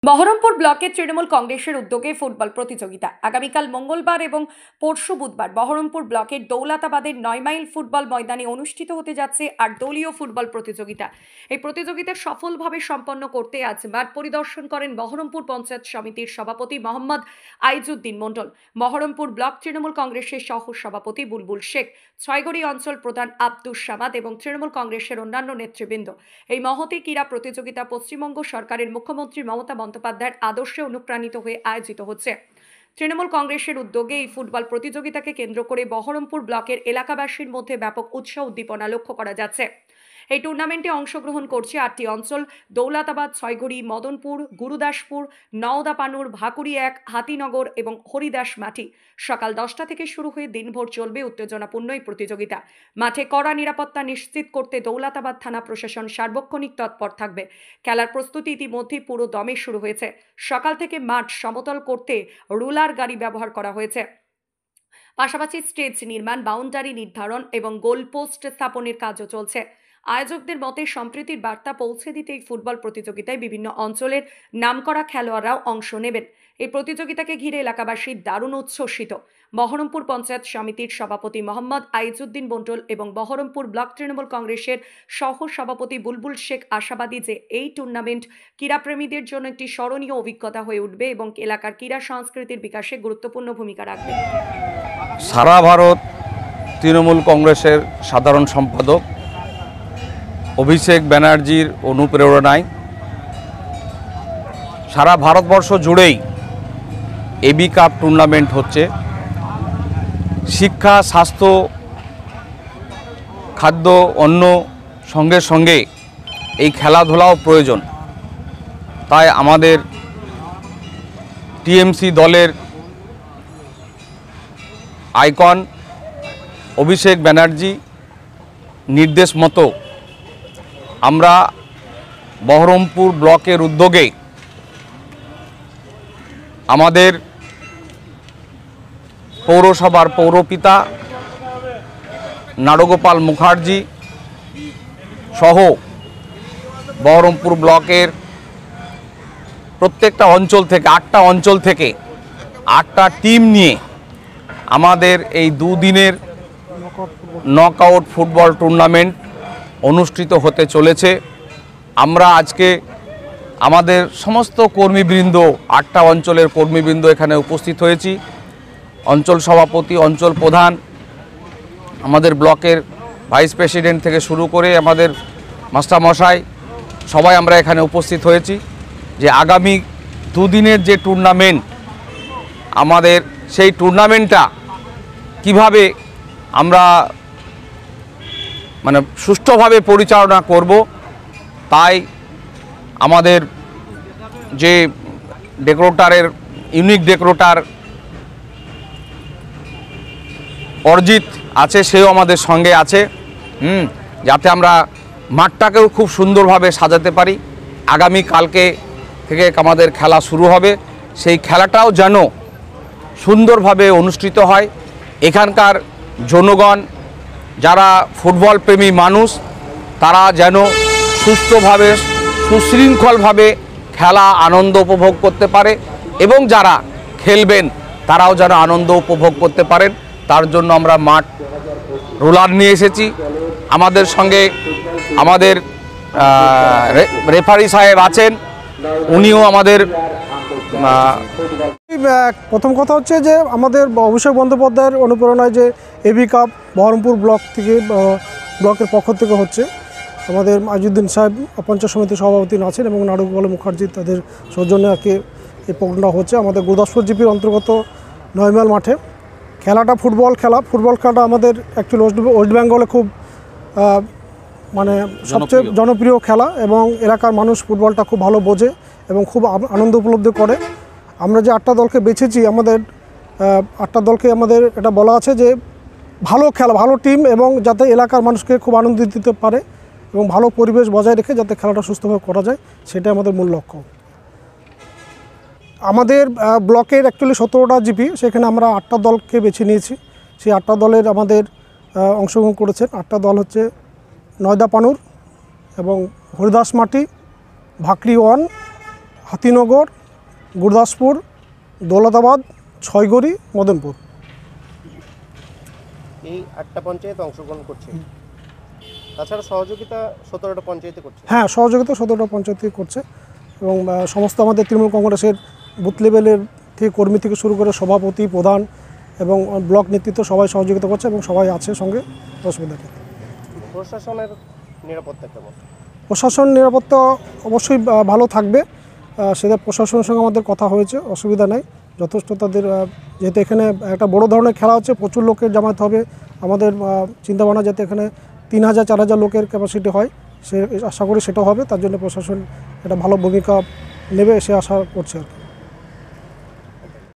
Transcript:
বহরমপুর ব্লকের তৃণমূল কংগ্রেসের উদ্যোগে ফুটবল প্রতিযোগিতা আগামীকাল মঙ্গলবার এবং পরশু বুধবার বহরমপুর ব্লকের দৌলতাবাদের 9 মাইল ফুটবল ময়দানে অনুষ্ঠিত হতে যাচ্ছে আর দলীয় ফুটবল প্রতিযোগিতা। এই প্রতিযোগিতা সফলভাবে সম্পন্ন করতে আজ মাঠ পরিদর্শন করেন বহরমপুর পঞ্চায়েত সমিতির সভাপতি মোহাম্মদ আইজুদ্দিন মণ্ডল, বহরমপুর ব্লক তৃণমূল কংগ্রেসের সহ সভাপতি বুলবুল শেখ, ছয়গড়ি অঞ্চল প্রধান আব্দুস সামাদ এবং তৃণমূল কংগ্রেসের অন্যান্য নেতৃবৃন্দ। এই মহতী ক্রীড়া প্রতিযোগিতা পশ্চিমবঙ্গ সরকারের মুখ্যমন্ত্রী মমতা বন্দ্যোপাধ্যায়ের আদর্শে অনুপ্রাণিত হয়ে আয়োজিত হচ্ছে। তৃণমূল কংগ্রেসের উদ্যোগে এই ফুটবল প্রতিযোগিতাকে কেন্দ্র করে বহরমপুর ব্লকের এলাকাবাসীর মধ্যে ব্যাপক উৎসাহ উদ্দীপনা লক্ষ্য করা যাচ্ছে। এই টুর্নামেন্টে অংশগ্রহণ করছে 8টি অঞ্চল: দৌলতাবাদ, ছয়গড়ি, মদনপুর, গুরুদাসপুর, নওদাপানুর, ভাকুড়ি 1, হাতিনগর এবং হরিদাস মাটি। সকাল 10টা থেকে শুরু হয়ে দিনভর চলবে উত্তেজনাপূর্ণ এই প্রতিযোগিতা। মাঠে কড়া নিরাপত্তা নিশ্চিত করতে দৌলতাবাদ থানা প্রশাসন সার্বক্ষণিক তৎপর থাকবে। খেলার প্রস্তুতি ইতিমধ্যেই পুরো দমে শুরু হয়েছে। সকাল থেকে মাঠ সমতল করতে রোলার গাড়ি ব্যবহার করা হয়েছে। পাশাপাশি স্টেজ নির্মাণ, বাউন্ডারি নির্ধারণ এবং গোলপোস্ট স্থাপনের কাজও চলছে। আয়োজকদের মতে সম্প্রীতির বার্তা পৌঁছে দিতে এই ফুটবল প্রতিযোগিতায় বিভিন্ন অঞ্চলের নামকরা খেলোয়াড়রাও অংশ নেবেন। এই প্রতিযোগিতাকে ঘিরে এলাকাবাসী দারুণ উচ্ছ্বসিত। বহরমপুর পঞ্চায়েত সমিতির সভাপতি মোহাম্মদ আইজুদ্দিন মণ্ডল এবং বহরমপুর ব্লক তৃণমূল কংগ্রেসের সহ সভাপতি বুলবুল শেখ আশাবাদী যে এই টুর্নামেন্ট ক্রীড়াপ্রেমীদের জন্য একটি স্মরণীয় অভিজ্ঞতা হয়ে উঠবে এবং এলাকার ক্রীড়া সংস্কৃতির বিকাশে গুরুত্বপূর্ণ ভূমিকা রাখবে। সারা ভারত তৃণমূল কংগ্রেসের সাধারণ সম্পাদক অভিষেক ব্যানার্জির অনুপ্রেরণায় সারা ভারতবর্ষ জুড়েই এবি কাপ টুর্নামেন্ট হচ্ছে। শিক্ষা, স্বাস্থ্য, খাদ্য, অন্ন সঙ্গে সঙ্গে এই খেলাধুলাও প্রয়োজন। তাই আমাদের টিএমসি দলের আইকন অভিষেক ব্যানার্জি নির্দেশ মতো আমরা বহরমপুর ব্লকের উদ্যোগে আমাদের পৌরসভার পৌরপিতা নারগোপাল মুখার্জি সহ বহরমপুর ব্লকের প্রত্যেকটা অঞ্চল থেকে 8টা অঞ্চল থেকে 8টা টিম নিয়ে আমাদের এই দুদিনের নকআউট ফুটবল টুর্নামেন্ট অনুষ্ঠিত হতে চলেছে। আমরা আজকে আমাদের সমস্ত কর্মীবৃন্দ 8টা অঞ্চলের কর্মীবৃন্দ এখানে উপস্থিত হয়েছি। অঞ্চল সভাপতি, অঞ্চল প্রধান, আমাদের ব্লকের ভাইস প্রেসিডেন্ট থেকে শুরু করে আমাদের মাস্টারমশাই সবাই আমরা এখানে উপস্থিত হয়েছি যে আগামী দুদিনের যে টুর্নামেন্ট আমাদের সেই টুর্নামেন্টটা কিভাবে আমরা সুষ্ঠুভাবে পরিচালনা করব। তাই আমাদের যে ডেকোরেটরের ইউনিক ডেকোরেটর অর্জিত আছে, সেও আমাদের সঙ্গে আছে, যাতে আমরা মাঠটাকেও খুব সুন্দরভাবে সাজাতে পারি। আগামী কালকে থেকে আমাদের খেলা শুরু হবে, সেই খেলাটাও যেন সুন্দরভাবে অনুষ্ঠিত হয়। এখানকার জনগণ যারা ফুটবল প্রেমী মানুষ তারা যেন সুস্থভাবে সুশৃঙ্খলভাবে খেলা আনন্দ উপভোগ করতে পারে এবং যারা খেলবেন তারাও যেন আনন্দ উপভোগ করতে পারেন। তার জন্য আমরা মাঠ রোলার নিয়ে এসেছি। আমাদের সঙ্গে আমাদের রেফারি সাহেব আছেন, উনিও আমাদের প্রথম কথা হচ্ছে যে আমাদের অভিষেক বন্দ্যোপাধ্যায়ের অনুপ্রেরণায় যে এবি কাপ বহরমপুর ব্লক থেকে ব্লকের পক্ষ থেকে হচ্ছে, আমাদের আইজুদ্দিন সাহেব পঞ্চায়েত সমিতির সভাপতি আছেন এবং নারগোপাল মুখার্জি তাদের সৌজন্যে আর কি এই প্রোগ্রামটা হচ্ছে আমাদের গুরুদাসপুর জিপির অন্তর্গত 9 মাইল মাঠে। খেলাটা ফুটবল খেলাটা আমাদের অ্যাকচুয়ালি ওয়েস্ট বেঙ্গলে খুব সবচেয়ে জনপ্রিয় খেলা এবং এলাকার মানুষ ফুটবলটা খুব ভালো বোঝে এবং খুব আনন্দ উপলব্ধি করে। আমরা যে 8টা দলকে বেছেছি, আমাদের 8টা দলকে আমাদের এটা বলা আছে যে ভালো খেলা, ভালো টিম এবং যাতে এলাকার মানুষকে খুব আনন্দ দিতে পারে এবং ভালো পরিবেশ বজায় রেখে যাতে খেলাটা সুস্থভাবে করা যায়, সেটাই আমাদের মূল লক্ষ্য। আমাদের ব্লকের অ্যাকচুয়ালি 17টা জিপি, সেখানে আমরা 8টা দলকে বেছে নিয়েছি। সেই 8টা দলের আমাদের অংশগ্রহণ করেছেন। 8টা দল হচ্ছে নওদাপানুর এবং হরিদাস মাটি, ভাকুড়ি 1, হাতিনগর, গুরদাসপুর, দৌলতাবাদ, ছয়গড়ি, মদনপুর। এই 8টা পঞ্চায়েত অংশগ্রহণ করছে, তাছাড়া সহযোগিতা 17টা পঞ্চায়েতে করছে। হ্যাঁ, সহযোগিতা 17টা পঞ্চায়েতই করছে এবং সমস্ত আমাদের তৃণমূল কংগ্রেসের বুথ লেভেলের থেকে কর্মী থেকে শুরু করে সভাপতি, প্রধান এবং ব্লক নেতৃত্ব সবাই সহযোগিতা করছে এবং সবাই আছে সঙ্গে, অসুবিধা নেই। প্রশাসনের নিরাপত্তা কেমন? প্রশাসন নিরাপত্তা অবশ্যই ভালো থাকবে, সেটা প্রশাসনের সঙ্গে আমাদের কথা হয়েছে, অসুবিধা নেই। যথেষ্ট তাদের, যেহেতু এখানে একটা বড় ধরনের খেলা হচ্ছে, প্রচুর লোকের জামায়াত হবে, আমাদের চিন্তাভাবনা যাতে এখানে 3000-4000 লোকের ক্যাপাসিটি হয়, সে আশা করি সেটাও হবে। তার জন্য প্রশাসন একটা ভালো ভূমিকা নেবে সে আশা করছে আর কি।